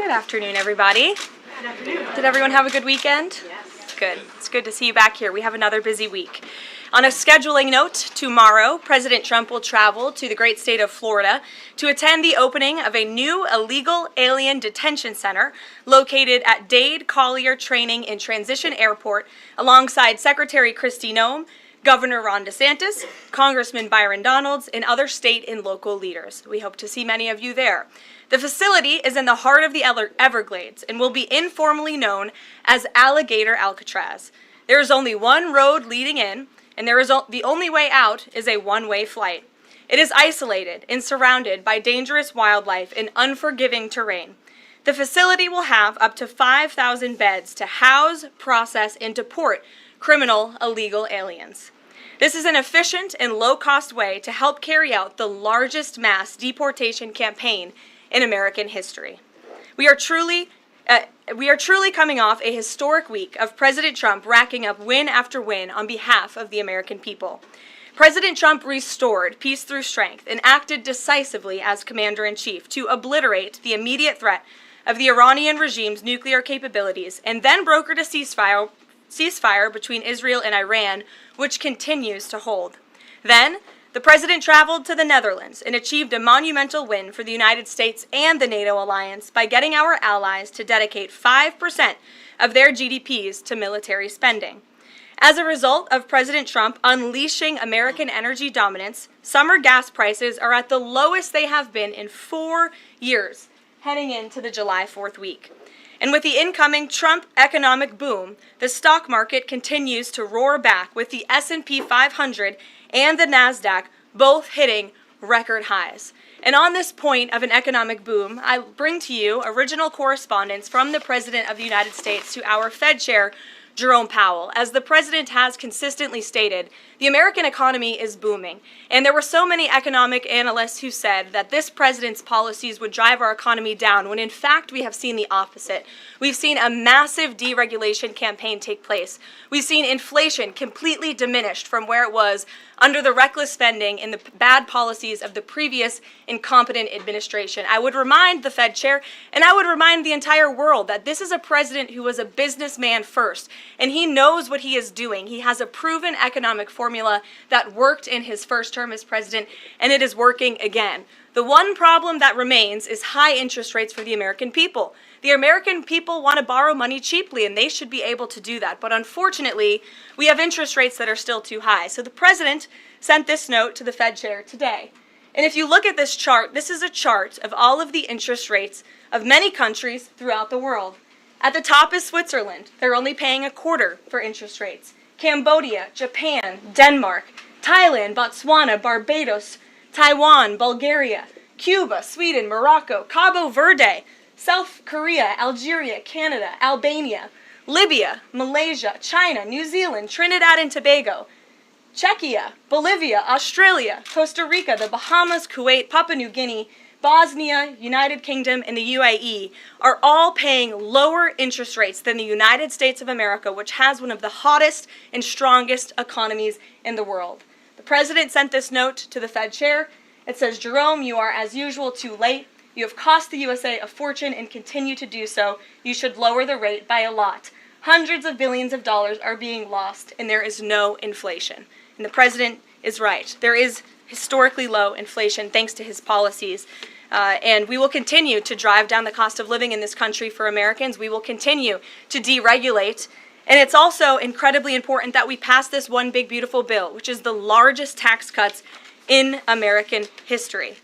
Good afternoon, everybody. Good afternoon. Did everyone have a good weekend? Yes. Good. It's good to see you back here. We have another busy week. On a scheduling note, tomorrow, President Trump will travel to the great state of Florida to attend the opening of a new illegal alien detention center located at Dade Collier Training and Transition Airport alongside Secretary Kristi Noem, Governor Ron DeSantis, Congressman Byron Donalds, and other state and local leaders. We hope to see many of you there. The facility is in the heart of the Everglades and will be informally known as Alligator Alcatraz. There is only one road leading in, and the only way out is a one-way flight. It is isolated and surrounded by dangerous wildlife and unforgiving terrain. The facility will have up to 5,000 beds to house, process, and deport criminal illegal aliens. This is an efficient and low-cost way to help carry out the largest mass deportation campaign in American history. We are truly coming off a historic week of President Trump racking up win after win on behalf of the American people. President Trump restored peace through strength and acted decisively as commander-in-chief to obliterate the immediate threat of the Iranian regime's nuclear capabilities and then brokered a ceasefire between Israel and Iran, which continues to hold. Then, the president traveled to the Netherlands and achieved a monumental win for the United States and the NATO alliance by getting our allies to dedicate 5% of their GDPs to military spending. As a result of President Trump unleashing American energy dominance, summer gas prices are at the lowest they have been in 4 years, heading into the July 4th week. And with the incoming Trump economic boom, the stock market continues to roar back, with the S&P 500 and the NASDAQ both hitting record highs. And on this point of an economic boom, I bring to you original correspondence from the President of the United States to our Fed Chair, Jerome Powell. As the President has consistently stated, the American economy is booming. And there were so many economic analysts who said that this president's policies would drive our economy down, when in fact we have seen the opposite. We've seen a massive deregulation campaign take place. We've seen inflation completely diminished from where it was under the reckless spending and the bad policies of the previous incompetent administration. I would remind the Fed Chair, and I would remind the entire world, that this is a president who was a businessman first, and he knows what he is doing. He has a proven economic formula that worked in his first term as president, and it is working again. The one problem that remains is high interest rates for the American people. The American people want to borrow money cheaply, and they should be able to do that. But unfortunately, we have interest rates that are still too high. So the president sent this note to the Fed Chair today. And if you look at this chart, this is a chart of all of the interest rates of many countries throughout the world. At the top is Switzerland. They're only paying 1/4 for interest rates. Cambodia, Japan, Denmark, Thailand, Botswana, Barbados, Taiwan, Bulgaria, Cuba, Sweden, Morocco, Cabo Verde, South Korea, Algeria, Canada, Albania, Libya, Malaysia, China, New Zealand, Trinidad and Tobago, Czechia, Bolivia, Australia, Costa Rica, the Bahamas, Kuwait, Papua New Guinea, Bosnia, United Kingdom, and the UAE are all paying lower interest rates than the United States of America, which has one of the hottest and strongest economies in the world. The president sent this note to the Fed Chair. It says, "Jerome, you are as usual too late. You have cost the USA a fortune and continue to do so. You should lower the rate by a lot. Hundreds of billions of dollars are being lost, and there is no inflation." And the president is right. There is historically low inflation thanks to his policies. And we will continue to drive down the cost of living in this country for Americans. We will continue to deregulate. And it's also incredibly important that we pass this one big, beautiful bill, which is the largest tax cuts in American history.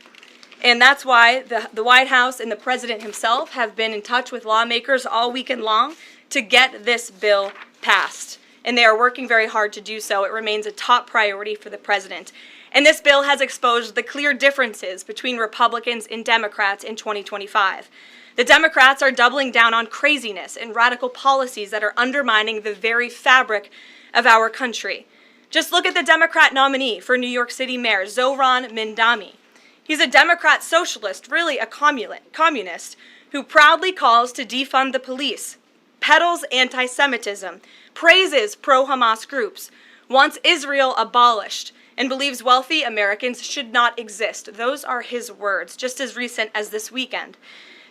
And that's why the White House and the president himself have been in touch with lawmakers all weekend long to get this bill passed. And they are working very hard to do so. It remains a top priority for the president. And this bill has exposed the clear differences between Republicans and Democrats in 2025. The Democrats are doubling down on craziness and radical policies that are undermining the very fabric of our country. Just look at the Democrat nominee for New York City Mayor, Zohran Mamdani. He's a Democrat socialist, really a communist, who proudly calls to defund the police, peddles anti-Semitism, praises pro-Hamas groups, wants Israel abolished, and believes wealthy Americans should not exist. Those are his words, just as recent as this weekend.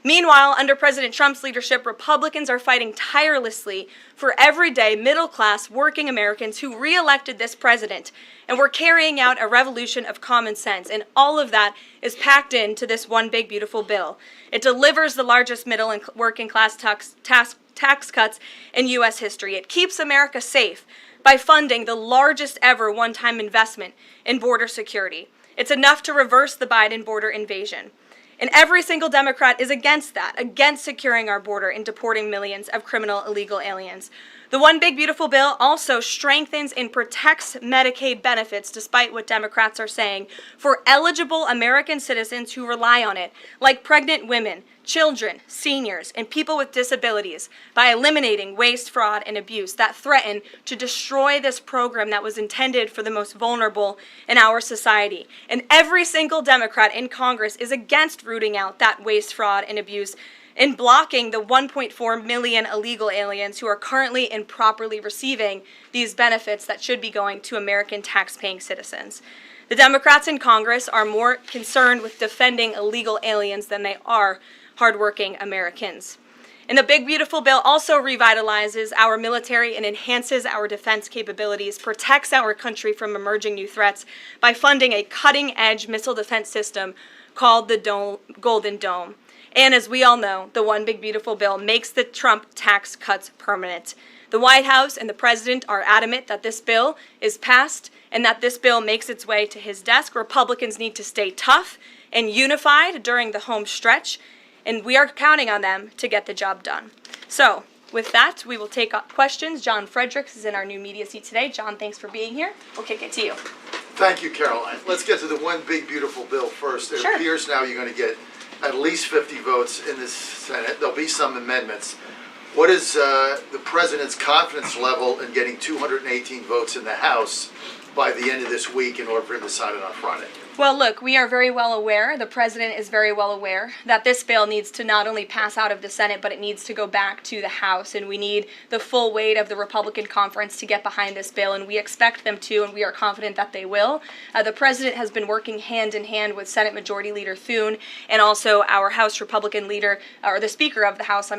Meanwhile, under President Trump's leadership, Republicans are fighting tirelessly for everyday, middle-class, working Americans who re-elected this president, and we're carrying out a revolution of common sense, and all of that is packed into this one big, beautiful bill. It delivers the largest middle and working-class tax cuts in U.S. history. It keeps America safe by funding the largest ever one-time investment in border security. It's enough to reverse the Biden border invasion. And every single Democrat is against that, against securing our border and deporting millions of criminal illegal aliens. The One Big Beautiful Bill also strengthens and protects Medicaid benefits, despite what Democrats are saying, for eligible American citizens who rely on it, like pregnant women, children, seniors, and people with disabilities, by eliminating waste, fraud, and abuse that threaten to destroy this program that was intended for the most vulnerable in our society. And every single Democrat in Congress is against rooting out that waste, fraud, and abuse and blocking the 1.4 million illegal aliens who are currently improperly receiving these benefits that should be going to American tax-paying citizens. The Democrats in Congress are more concerned with defending illegal aliens than they are hardworking Americans. And the Big Beautiful Bill also revitalizes our military and enhances our defense capabilities, protects our country from emerging new threats by funding a cutting-edge missile defense system called the Golden Dome. And as we all know, the One Big Beautiful Bill makes the Trump tax cuts permanent. The White House and the President are adamant that this bill is passed and that this bill makes its way to his desk. Republicans need to stay tough and unified during the home stretch, and we are counting on them to get the job done. So, with that, we will take questions. John Fredericks is in our new media seat today. John, thanks for being here. We'll kick it to you. Thank you, Caroline. Let's get to the One Big Beautiful Bill first. It appears now you're going to get at least 50 votes in the Senate. There'll be some amendments. What is the president's confidence level in getting 218 votes in the House by the end of this week in order for him to sign it on Friday? Well, look, we are very well aware, the president is very well aware, that this bill needs to not only pass out of the Senate, but it needs to go back to the House, and we need the full weight of the Republican conference to get behind this bill, and we expect them to, and we are confident that they will. The president has been working hand in hand with Senate Majority Leader Thune and also our House Republican leader, or the Speaker of the House,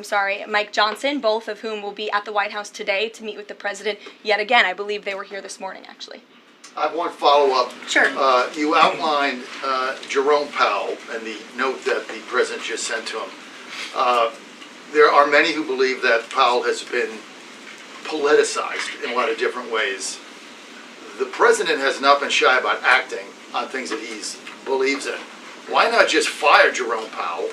Mike Johnson, both of whom will be at the White House today to meet with the president yet again. I believe they were here this morning, actually. I have one follow-up. Sure. You outlined Jerome Powell and the note that the president just sent to him. There are many who believe that Powell has been politicized in a lot of different ways. The president has not been shy about acting on things that he believes in. Why not just fire Jerome Powell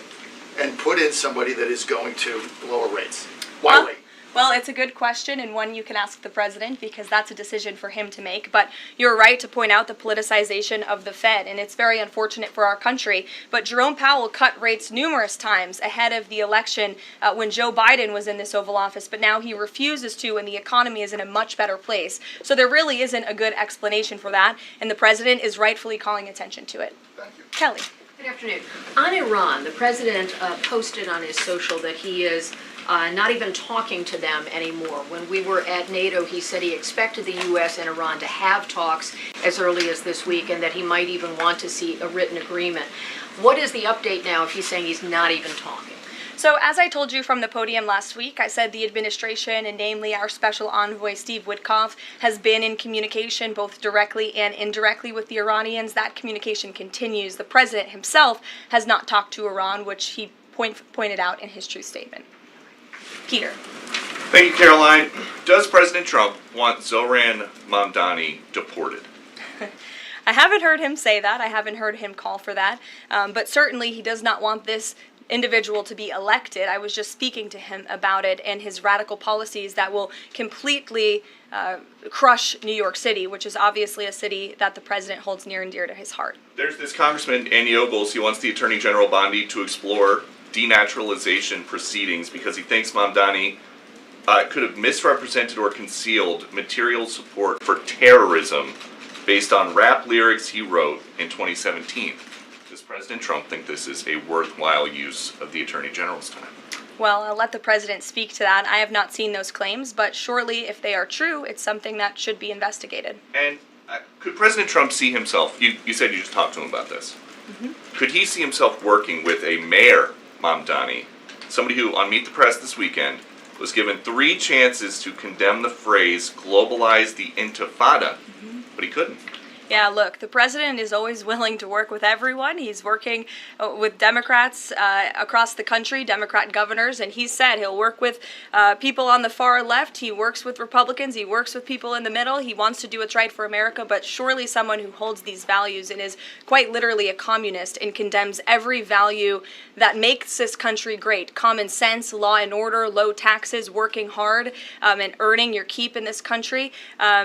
and put in somebody that is going to lower rates? Why wait? Well, it's a good question, and one you can ask the president, because that's a decision for him to make. But you're right to point out the politicization of the Fed, and it's very unfortunate for our country. But Jerome Powell cut rates numerous times ahead of the election when Joe Biden was in this Oval Office, but now he refuses to, and the economy is in a much better place. So there really isn't a good explanation for that, and the president is rightfully calling attention to it. Thank you. Kelly. Good afternoon. On Iran, the president posted on his social that he is not even talking to them anymore. When we were at NATO, he said he expected the U.S. and Iran to have talks as early as this week and that he might even want to see a written agreement. What is the update now if he's saying he's not even talking? So as I told you from the podium last week, I said the administration, and namely our special envoy Steve Witkoff, has been in communication both directly and indirectly with the Iranians. That communication continues. The president himself has not talked to Iran, which he pointed out in his truth statement. Peter. Thank you, Caroline. Does President Trump want Zohran Mamdani deported? I haven't heard him say that. I haven't heard him call for that. But certainly he does not want this individual to be elected. I was just speaking to him about it and his radical policies that will completely crush New York City, which is obviously a city that the president holds near and dear to his heart. There's this Congressman, Andy Ogles. He wants the Attorney General Bondi to explore denaturalization proceedings because he thinks Mamdani could have misrepresented or concealed material support for terrorism based on rap lyrics he wrote in 2017. Does President Trump think this is a worthwhile use of the Attorney General's time? Well, I'll let the president speak to that. I have not seen those claims, but surely if they are true, it's something that should be investigated. And could President Trump see himself, you said you just talked to him about this, could he see himself working with a mayor Mamdani, somebody who, on Meet the Press this weekend, was given 3 chances to condemn the phrase globalize the intifada, but he couldn't. Yeah, look, the president is always willing to work with everyone. He's working with Democrats across the country, Democrat governors, and he said he'll work with people on the far left. He works with Republicans. He works with people in the middle. He wants to do what's right for America, but surely someone who holds these values and is quite literally a communist and condemns every value that makes this country great. Common sense, law and order, low taxes, working hard, and earning your keep in this country.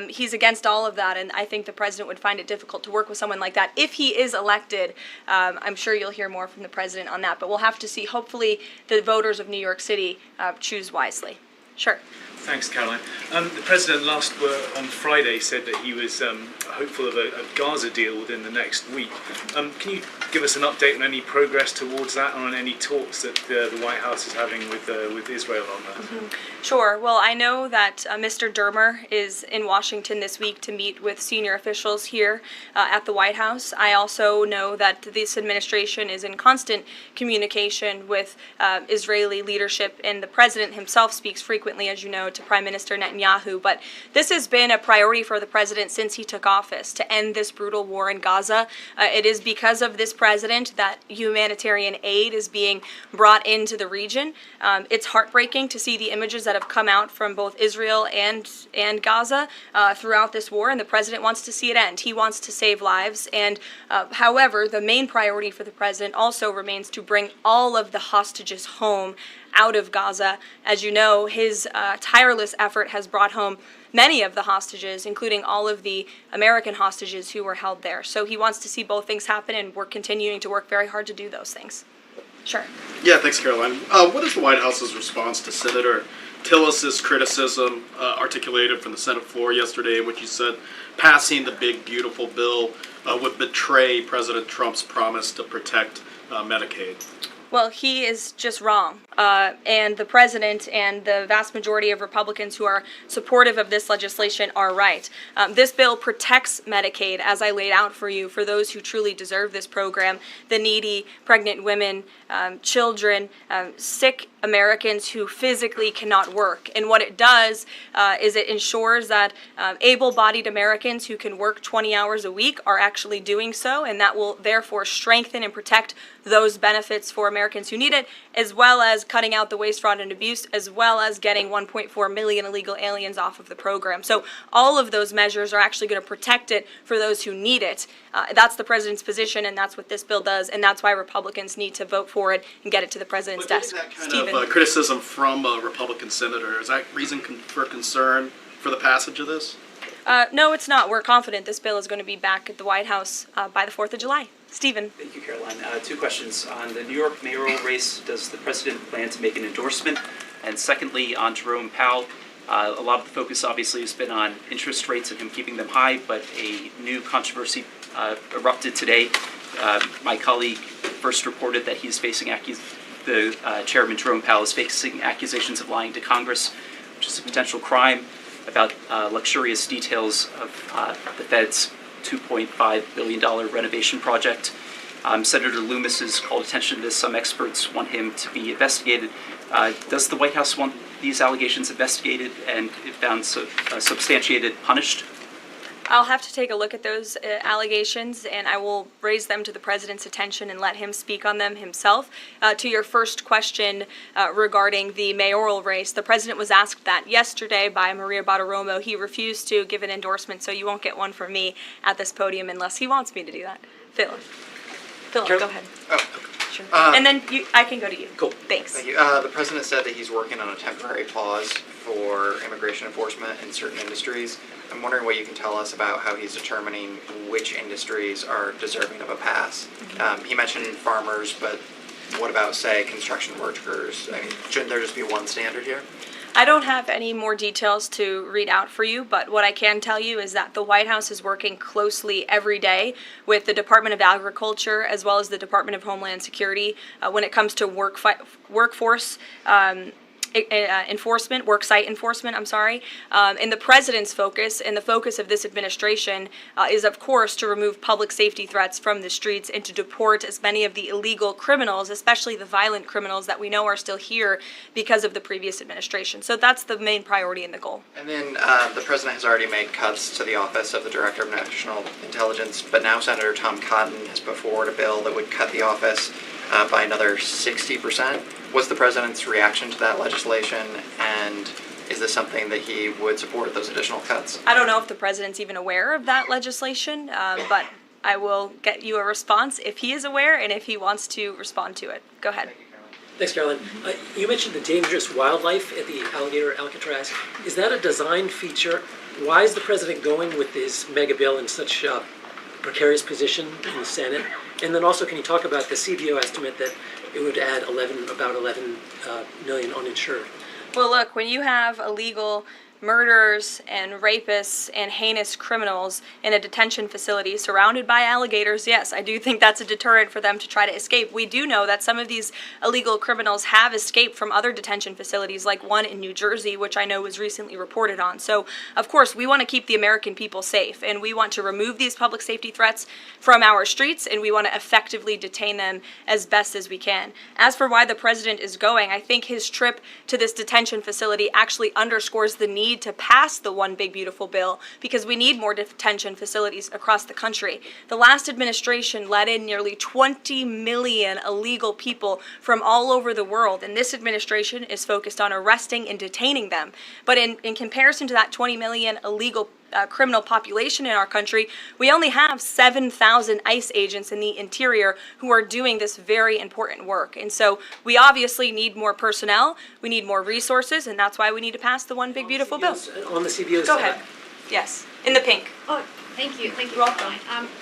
He's against all of that, and I think the president would find it difficult to work with someone like that. If he is elected, I'm sure you'll hear more from the president on that, but we'll have to see. Hopefully the voters of New York City choose wisely. Sure. Thanks, Caroline. The president on Friday said that he was hopeful of a Gaza deal within the next week. Can you give us an update on any progress towards that, and on any talks that the White House is having with Israel on that? Sure. Well, I know that Mr. Dermer is in Washington this week to meet with senior officials here at the White House. I also know that this administration is in constant communication with Israeli leadership, and the president himself speaks frequently, as you know, to Prime Minister Netanyahu. But this has been a priority for the president since he took office, to end this brutal war in Gaza. It is because of this president that humanitarian aid is being brought into the region. It's heartbreaking to see the images that have come out from both Israel and Gaza throughout this war, and the president wants to see it end. He wants to save lives. And however, the main priority for the president also remains to bring all of the hostages home out of Gaza. As you know, his tireless effort has brought home many of the hostages, including all of the American hostages who were held there. So he wants to see both things happen, and we're continuing to work very hard to do those things. Sure. Yeah, thanks, Caroline. What is the White House's response to Senator Tillis's criticism articulated from the Senate floor yesterday, in which he said passing the big, beautiful bill would betray President Trump's promise to protect Medicaid? Well, he is just wrong. And the president and the vast majority of Republicans who are supportive of this legislation are right. This bill protects Medicaid, as I laid out for you, for those who truly deserve this program: the needy, pregnant women, children, sick Americans who physically cannot work. And what it does is it ensures that able-bodied Americans who can work 20 hours a week are actually doing so, and that will therefore strengthen and protect those benefits for Americans who need it, as well as cutting out the waste, fraud, and abuse, as well as getting 1.4 million illegal aliens off of the program. So all of those measures are actually going to protect it for those who need it. That's the president's position, and that's what this bill does, and that's why Republicans need to vote for it and get it to the president's desk. That kind of criticism from a Republican senator, is that reason for concern for the passage of this? No, it's not. We're confident this bill is going to be back at the White House by the 4th of July. Stephen. Thank you, Caroline. 2 questions. On the New York mayoral race, does the president plan to make an endorsement? And secondly, on Jerome Powell, a lot of the focus obviously has been on interest rates and him keeping them high, but a new controversy erupted today. My colleague first reported that he's facing Chairman Jerome Powell is facing accusations of lying to Congress, which is a potential crime, about luxurious details of the Fed's $2.5 billion renovation project. Senator Loomis has called attention to this. Some experts want him to be investigated. Does the White House want these allegations investigated and, if found substantiated, punished? I'll have to take a look at those allegations, and I will raise them to the president's attention and let him speak on them himself. To your first question regarding the mayoral race, the president was asked that yesterday by Maria Bartiromo. He refused to give an endorsement, so you won't get one from me at this podium unless he wants me to do that. Philip, go ahead. Oh, Sure. And then I can go to you. cool. Thanks. Thank you. The president said that he's working on a temporary pause for immigration enforcement in certain industries. I'm wondering what you can tell us about how he's determining which industries are deserving of a pass. He mentioned farmers, but what about, say, construction workers? I mean, shouldn't there just be one standard here? I don't have any more details to read out for you, but what I can tell you is that the White House is working closely every day with the Department of Agriculture as well as the Department of Homeland Security when it comes to workforce enforcement, worksite enforcement, and the president's focus and the focus of this administration is, of course, to remove public safety threats from the streets and to deport as many of the illegal criminals, especially the violent criminals that we know are still here because of the previous administration. So that's the main priority and the goal. And then the president has already made cuts to the office of the Director of National Intelligence, but now Senator Tom Cotton has put forward a bill that would cut the office by another 60%. What's the president's reaction to that legislation, and is this something that he would support, those additional cuts? I don't know if the president's even aware of that legislation, but I will get you a response if he is aware and if he wants to respond to it. Go ahead. Thanks, Carolyn. You mentioned the dangerous wildlife at the alligator Alcatraz. Is that a design feature? Why is the president going with this mega bill in such a precarious position in the Senate? And then also, can you talk about the CBO estimate that it would add about 11 million uninsured? Well, look, when you have illegal murderers and rapists and heinous criminals in a detention facility surrounded by alligators, yes, I do think that's a deterrent for them to try to escape. We do know that some of these illegal criminals have escaped from other detention facilities, like one in New Jersey, which I know was recently reported on. So, of course, we want to keep the American people safe, and we want to remove these public safety threats from our streets, and we want to effectively detain them as best as we can. As for why the president is going, I think his trip to this detention facility actually underscores the need to pass the One Big Beautiful Bill, because we need more detention facilities across the country. The last administration let in nearly 20 million illegal people from all over the world, and this administration is focused on arresting and detaining them. But in comparison to that 20 million illegal criminal population in our country, we only have 7,000 ICE agents in the interior who are doing this very important work. And so we obviously need more personnel, we need more resources, and that's why we need to pass the One Big Beautiful Bill. On the CBO's Go ahead. Yes, in the pink. Oh, thank you. You're welcome.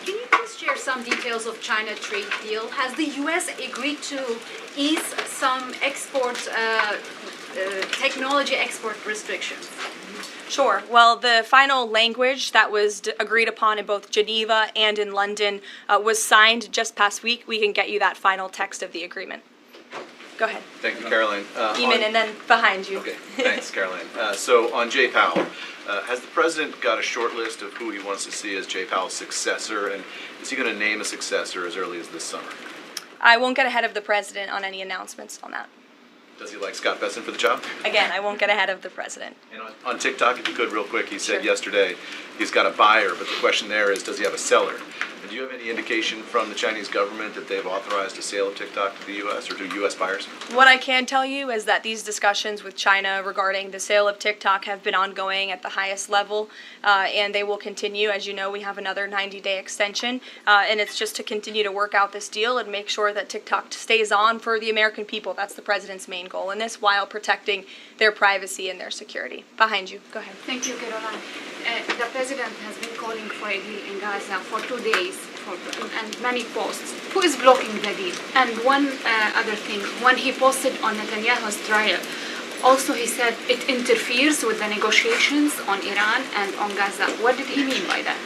Can you please share some details of China trade deal? Has the U.S. agreed to ease some technology export restrictions? Sure. Well, the final language that was agreed upon in both Geneva and in London was signed just past week. We can get you that final text of the agreement. Go ahead. Thank you, Caroline. Eamon, and then behind you. Okay, thanks, Caroline. So on Jay Powell, has the president got a short list of who he wants to see as Jay Powell's successor, and is he going to name a successor as early as this summer? I won't get ahead of the president on any announcements on that. Does he like Scott Besson for the job? Again, I won't get ahead of the president. And on TikTok, if you could, real quick, he said Sure. yesterday he's got a buyer, but the question there is, does he have a seller? And do you have any indication from the Chinese government that they've authorized a sale of TikTok to the U.S. or to U.S. buyers? What I can tell you is that these discussions with China regarding the sale of TikTok have been ongoing at the highest level, and they will continue. As you know, we have another 90-day extension, and it's just to continue to work out this deal and make sure that TikTok stays on for the American people. That's the president's main goal in this, while protecting their privacy and their security. Behind you. Go ahead. Thank you, Caroline. The president has been calling for a deal in Gaza for 2 days, and many posts. Who is blocking the deal? And one other thing, when he posted on Netanyahu's trial, also he said it interferes with the negotiations on Iran and on Gaza. What did he mean by that?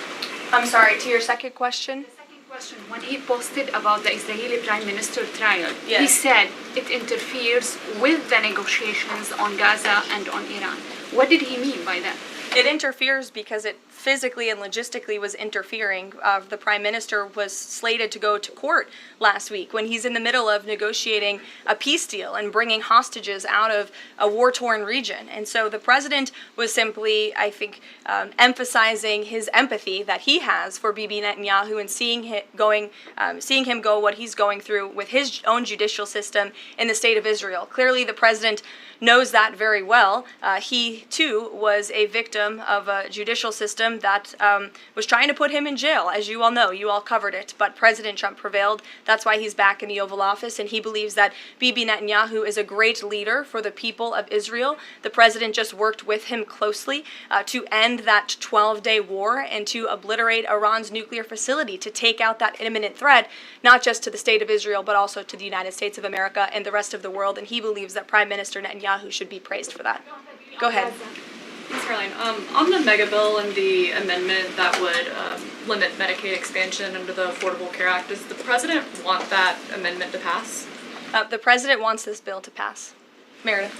I'm sorry, to your second question? The second question, when he posted about the Israeli Prime Minister trial, he Yes. said it interferes with the negotiations on Gaza and on Iran. What did he mean by that? It interferes because it physically and logistically was interfering. The prime minister was slated to go to court last week when he's in the middle of negotiating a peace deal and bringing hostages out of a war-torn region. And so the president was simply, I think, emphasizing his empathy that he has for Bibi Netanyahu and seeing him go what he's going through with his own judicial system in the state of Israel. Clearly, the president knows that very well. He, too, was a victim of a judicial system that was trying to put him in jail, as you all know. You all covered it. But President Trump prevailed. That's why he's back in the Oval Office, and he believes that Bibi Netanyahu is a great leader for the people of Israel. The president just worked with him closely to end that 12-day war and to obliterate Iran's nuclear facility, to take out that imminent threat, not just to the state of Israel, but also to the United States of America and the rest of the world. And he believes that Prime Minister Netanyahu should be praised for that. Go ahead. Thanks, Caroline. On the mega bill and the amendment that would limit Medicaid expansion under the Affordable Care Act, does the president want that amendment to pass? The president wants this bill to pass. Meredith.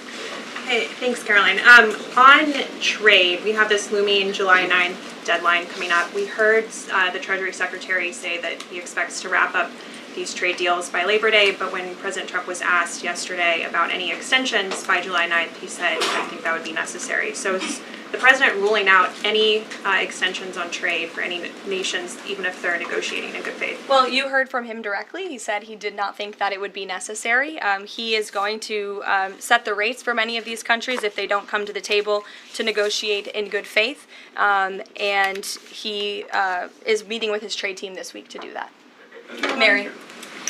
Hey, thanks, Caroline. On trade, we have this looming July 9th deadline coming up. We heard the Treasury Secretary say that he expects to wrap up these trade deals by Labor Day, but when President Trump was asked yesterday about any extensions by July 9th, he said, I think that would be necessary. So is the president ruling out any extensions on trade for any nations, even if they're negotiating in good faith? Well, you heard from him directly. He said he did not think that it would be necessary. He is going to set the rates for many of these countries if they don't come to the table to negotiate in good faith. And he is meeting with his trade team this week to do that. Mary.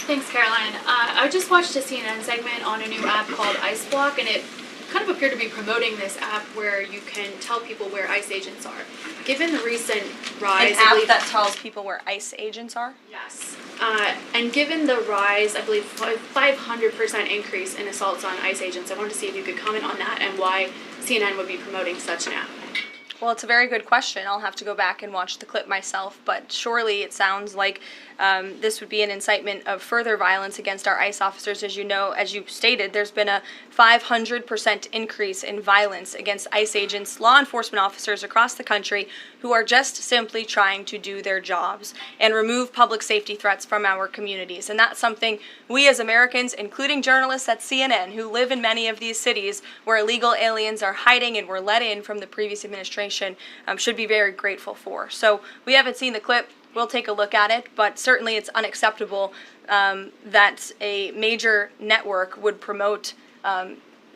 Thanks, Caroline. I just watched a CNN segment on a new app called Ice Block, and it kind of appeared to be promoting this app where you can tell people where ICE agents are. Given the recent rise, An app that tells people where ICE agents are? Yes. And given the rise, I believe 500% increase in assaults on ICE agents, I wanted to see if you could comment on that and why CNN would be promoting such an app. Well, it's a very good question. I'll have to go back and watch the clip myself, but surely it sounds like this would be an incitement of further violence against our ICE officers. As you know, as you stated, there's been a 500% increase in violence against ICE agents, law enforcement officers across the country who are just simply trying to do their jobs and remove public safety threats from our communities. And that's something we as Americans, including journalists at CNN who live in many of these cities where illegal aliens are hiding and were let in from the previous administration, should be very grateful for. So we haven't seen the clip. We'll take a look at it, but certainly it's unacceptable that a major network would promote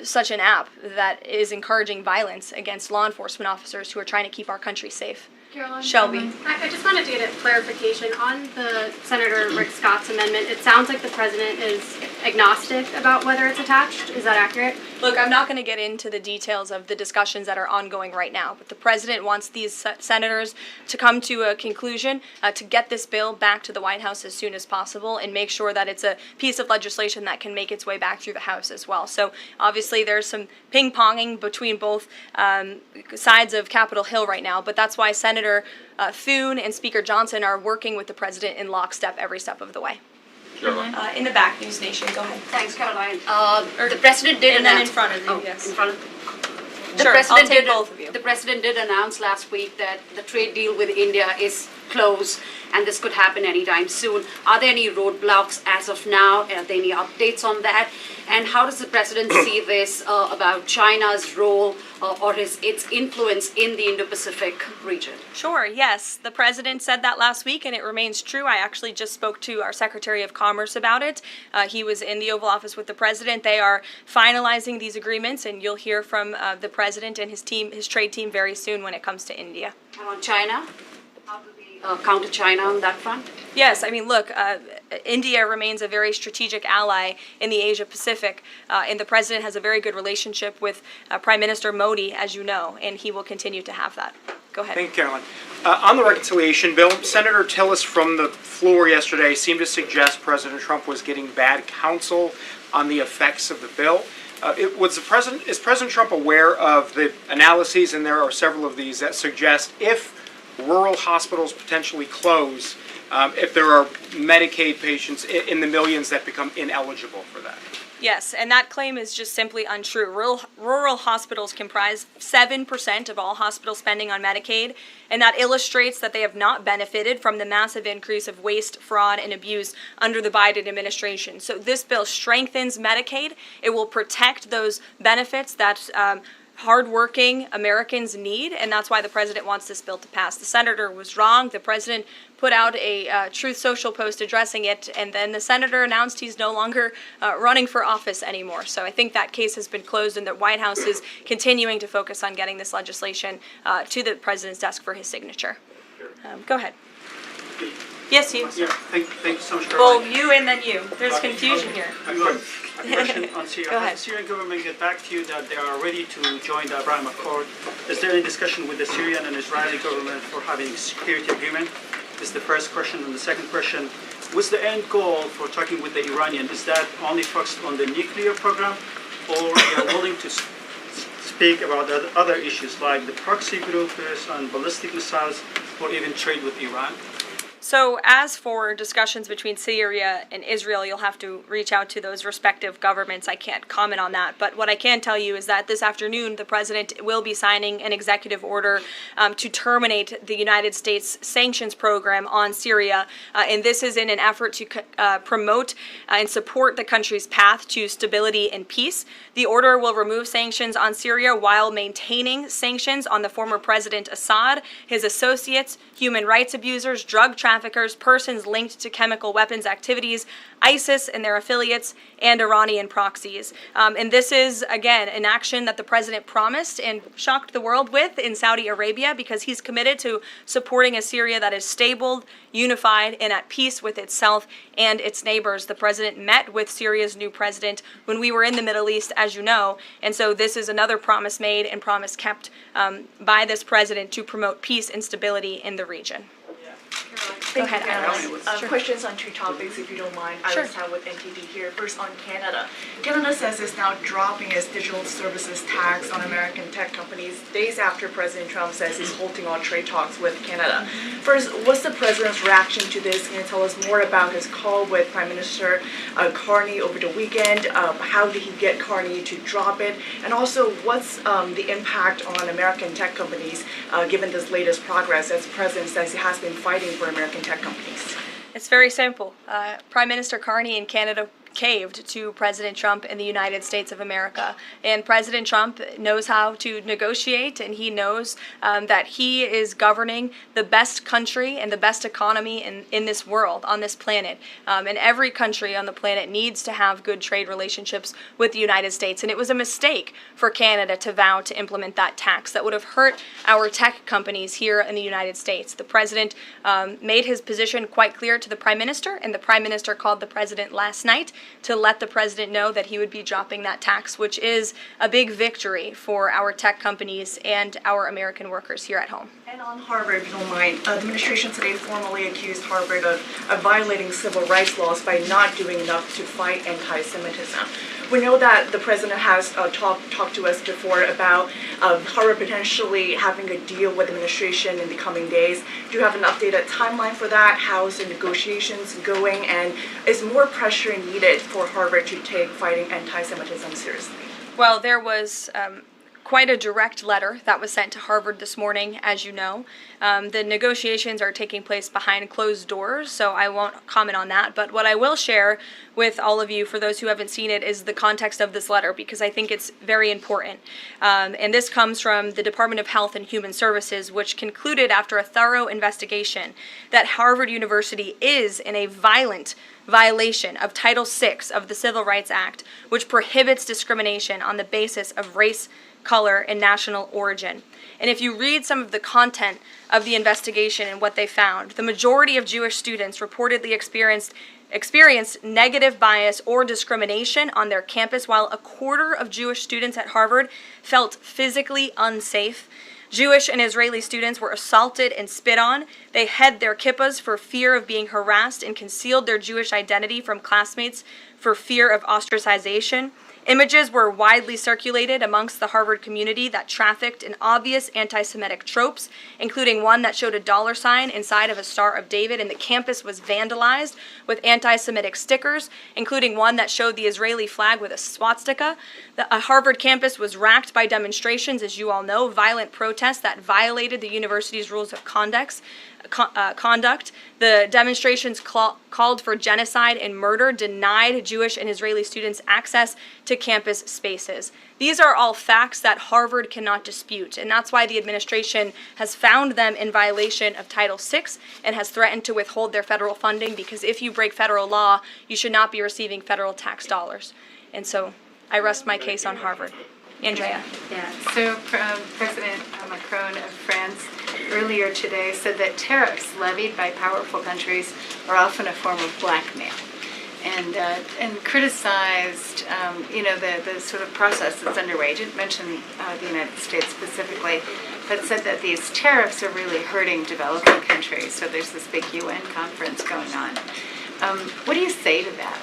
such an app that is encouraging violence against law enforcement officers who are trying to keep our country safe. Caroline, Shelby. I just wanted to get a clarification on the Senator Rick Scott's amendment. It sounds like the president is agnostic about whether it's attached. Is that accurate? Look, I'm not going to get into the details of the discussions that are ongoing right now, but the president wants these senators to come to a conclusion, to get this bill back to the White House as soon as possible and make sure that it's a piece of legislation that can make its way back through the House as well. So obviously there's some ping-ponging between both sides of Capitol Hill right now, but that's why Senator Thune and Speaker Johnson are working with the president in lockstep every step of the way. In the back, News Nation, go ahead. Thanks, Caroline. The president did and then in announce. front of you, Oh, yes. in front of. Sure, I'll take both of you. The president did announce last week that the trade deal with India is closed, and this could happen anytime soon. Are there any roadblocks as of now? Are there any updates on that? And how does the president see this about China's role or its influence in the Indo-Pacific region? Sure, yes. The president said that last week, and it remains true. I actually just spoke to our Secretary of Commerce about it. He was in the Oval Office with the president. They are finalizing these agreements, and you'll hear from the president and his team, his trade team, very soon when it comes to India. And on China? How do we counter China on that front? Yes, I mean, look, India remains a very strategic ally in the Asia Pacific, and the president has a very good relationship with Prime Minister Modi, as you know, and he will continue to have that. Go ahead. Thank you, Caroline. On the reconciliation bill, Senator Tillis from the floor yesterday seemed to suggest President Trump was getting bad counsel on the effects of the bill. Is President Trump aware of the analyses, and there are several of these, that suggest if rural hospitals potentially close, if there are Medicaid patients in the millions that become ineligible for that? Yes, and that claim is just simply untrue. Rural hospitals comprise 7% of all hospital spending on Medicaid, and that illustrates that they have not benefited from the massive increase of waste, fraud, and abuse under the Biden administration. So this bill strengthens Medicaid. It will protect those benefits that hardworking Americans need, and that's why the president wants this bill to pass. The senator was wrong. The president put out a Truth Social post addressing it, and then the senator announced he's no longer running for office anymore. So I think that case has been closed, and the White House is continuing to focus on getting this legislation to the president's desk for his signature. Go ahead. Yes, you. Yeah, thank you so much, Well, Caroline. you and then you. There's confusion here. A question on Syria. Go ahead. Has the Syrian government get back to you that they are ready to join the Abraham Accord? Is there any discussion with the Syrian and Israeli government for having a security agreement? Is the first question. And the second question, what's the end goal for talking with the Iranian? Is that only focused on the nuclear program, or they are willing to speak about other issues like the proxy groups and ballistic missiles, or even trade with Iran? So as for discussions between Syria and Israel, you'll have to reach out to those respective governments. I can't comment on that. But what I can tell you is that this afternoon, the president will be signing an executive order to terminate the United States sanctions program on Syria. And this is in an effort to promote and support the country's path to stability and peace. The order will remove sanctions on Syria while maintaining sanctions on the former President Assad, his associates, human rights abusers, drug traffickers, persons linked to chemical weapons activities, ISIS and their affiliates, and Iranian proxies. And this is, again, an action that the president promised and shocked the world with in Saudi Arabia, because he's committed to supporting a Syria that is stable, unified, and at peace with itself and its neighbors. The president met with Syria's new president when we were in the Middle East, as you know, and so this is another promise made and promise kept by this president to promote peace and stability in the region. Go ahead, Alice. Sure. Questions on two topics, if you don't mind. Sure. Alice Howe with NTD here. First, on Canada. Canada says it's now dropping its digital services tax on American tech companies days after President Trump says he's halting all trade talks with Canada. First, what's the president's reaction to this? Can you tell us more about his call with Prime Minister Carney over the weekend? How did he get Carney to drop it? And also, what's the impact on American tech companies given this latest progress, as the president says he has been fighting for American tech companies? It's very simple. Prime Minister Carney in Canada caved to President Trump in the United States of America. And President Trump knows how to negotiate, and he knows that he is governing the best country and the best economy in this world, on this planet. And every country on the planet needs to have good trade relationships with the United States. And it was a mistake for Canada to vow to implement that tax. That would have hurt our tech companies here in the United States. The president made his position quite clear to the Prime Minister, and the Prime Minister called the president last night to let the president know that he would be dropping that tax, which is a big victory for our tech companies and our American workers here at home. And on Harvard, if you don't mind, the administration today formally accused Harvard of violating civil rights laws by not doing enough to fight anti-Semitism. We know that the president has talked to us before about Harvard potentially having a deal with the administration in the coming days. Do you have an updated timeline for that? How's the negotiations going? And is more pressure needed for Harvard to take fighting anti-Semitism seriously? Well, there was quite a direct letter that was sent to Harvard this morning, as you know. The negotiations are taking place behind closed doors, so I won't comment on that. But what I will share with all of you, for those who haven't seen it, is the context of this letter, because I think it's very important. And this comes from the Department of Health and Human Services, which concluded after a thorough investigation that Harvard University is in a violent violation of Title VI of the Civil Rights Act, which prohibits discrimination on the basis of race, color, and national origin. And if you read some of the content of the investigation and what they found, the majority of Jewish students reportedly experienced negative bias or discrimination on their campus, while a quarter of Jewish students at Harvard felt physically unsafe. Jewish and Israeli students were assaulted and spit on. They hid their kippahs for fear of being harassed and concealed their Jewish identity from classmates for fear of ostracization. Images were widely circulated amongst the Harvard community that trafficked in obvious anti-Semitic tropes, including one that showed a $sign inside of a Star of David, and the campus was vandalized with anti-Semitic stickers, including one that showed the Israeli flag with a swastika. The Harvard campus was racked by demonstrations, as you all know, violent protests that violated the university's rules of conduct. The demonstrations called for genocide and murder, denied Jewish and Israeli students access to campus spaces. These are all facts that Harvard cannot dispute, and that's why the administration has found them in violation of Title VI and has threatened to withhold their federal funding, because if you break federal law, you should not be receiving federal tax dollars. And so I rest my case on Harvard. Andrea. Yeah, so President Macron of France earlier today said that tariffs levied by powerful countries are often a form of blackmail, and criticized the sort of process that's underway. He didn't mention the United States specifically, but said that these tariffs are really hurting developing countries. So there's this big UN conference going on. What do you say to that?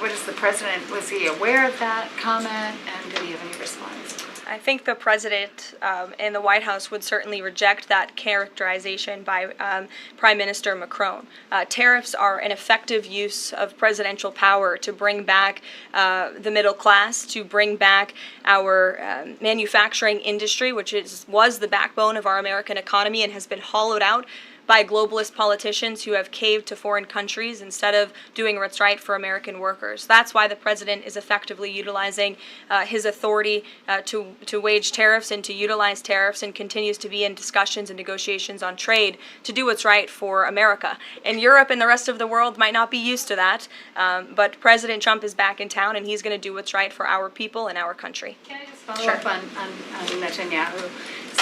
What is the president, was he aware of that comment, and did he have any response? I think the president and the White House would certainly reject that characterization by Prime Minister Macron. Tariffs are an effective use of presidential power to bring back the middle class, to bring back our manufacturing industry, which was the backbone of our American economy and has been hollowed out by globalist politicians who have caved to foreign countries instead of doing what's right for American workers. That's why the president is effectively utilizing his authority to wage tariffs and to utilize tariffs, and continues to be in discussions and negotiations on trade to do what's right for America. And Europe and the rest of the world might not be used to that, but President Trump is back in town, and he's going to do what's right for our people and our country. Can I just follow up on Netanyahu?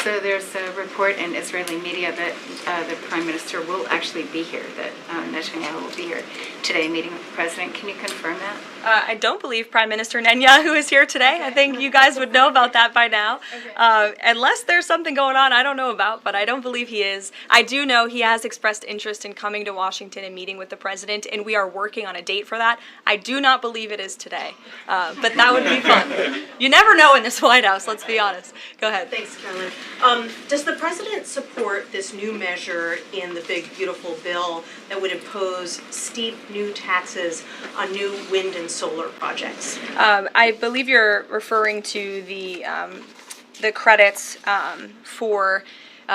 So there's a report in Israeli media that the Prime Minister will actually be here, that Netanyahu will be here today meeting with the President. Can you confirm that? I don't believe Prime Minister Netanyahu is here today. I think you guys would know about that by now. Unless there's something going on I don't know about, but I don't believe he is. I do know he has expressed interest in coming to Washington and meeting with the President, and we are working on a date for that. I do not believe it is today, but that would be fun. You never know in this White House, let's be honest. Go ahead. Thanks, Carolyn. Does the president support this new measure in the big, beautiful bill that would impose steep new taxes on new wind and solar projects? I believe you're referring to the credits for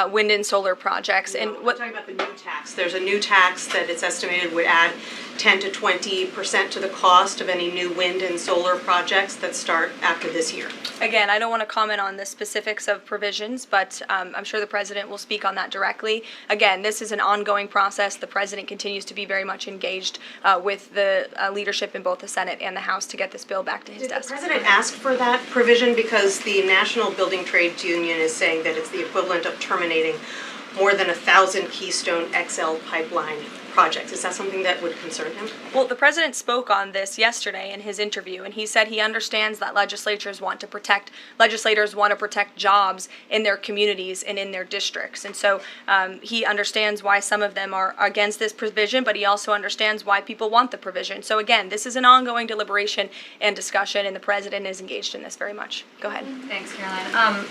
wind and solar projects. No, we're talking about the new tax. There's a new tax that it's estimated would add 10 to 20% to the cost of any new wind and solar projects that start after this year. Again, I don't want to comment on the specifics of provisions, but I'm sure the president will speak on that directly. Again, this is an ongoing process. The president continues to be very much engaged with the leadership in both the Senate and the House to get this bill back to his desk. Did the president ask for that provision? Because the National Building Trades Union is saying that it's the equivalent of terminating more than 1,000 Keystone XL pipeline projects. Is that something that would concern him? Well, the president spoke on this yesterday in his interview, and he said he understands that legislators want to protect jobs in their communities and in their districts. And so he understands why some of them are against this provision, but he also understands why people want the provision. So again, this is an ongoing deliberation and discussion, and the president is engaged in this very much. Go ahead. Thanks, Caroline.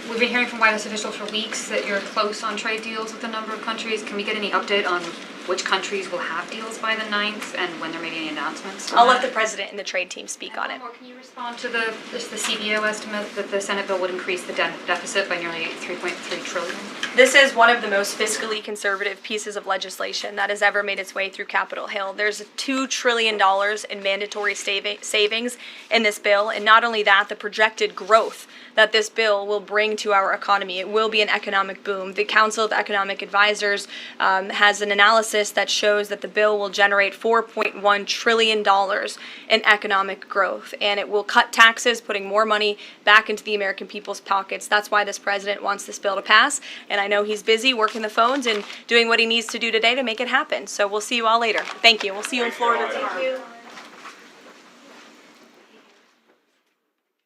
We've been hearing from White House officials for weeks that you're close on trade deals with a number of countries. Can we get any update on which countries will have deals by the 9th and when there may be any announcements? I'll let the president and the trade team speak on it. Can you respond to the CBO estimate that the Senate bill would increase the deficit by nearly $3.3 trillion? This is one of the most fiscally conservative pieces of legislation that has ever made its way through Capitol Hill. There's $2 trillion in mandatory savings in this bill, and not only that, the projected growth that this bill will bring to our economy. It will be an economic boom. The Council of Economic Advisors has an analysis that shows that the bill will generate $4.1 trillion in economic growth, and it will cut taxes, putting more money back into the American people's pockets. That's why this president wants this bill to pass, and I know he's busy working the phones and doing what he needs to do today to make it happen. So we'll see you all later. Thank you. We'll see you in Florida tomorrow. Thank you.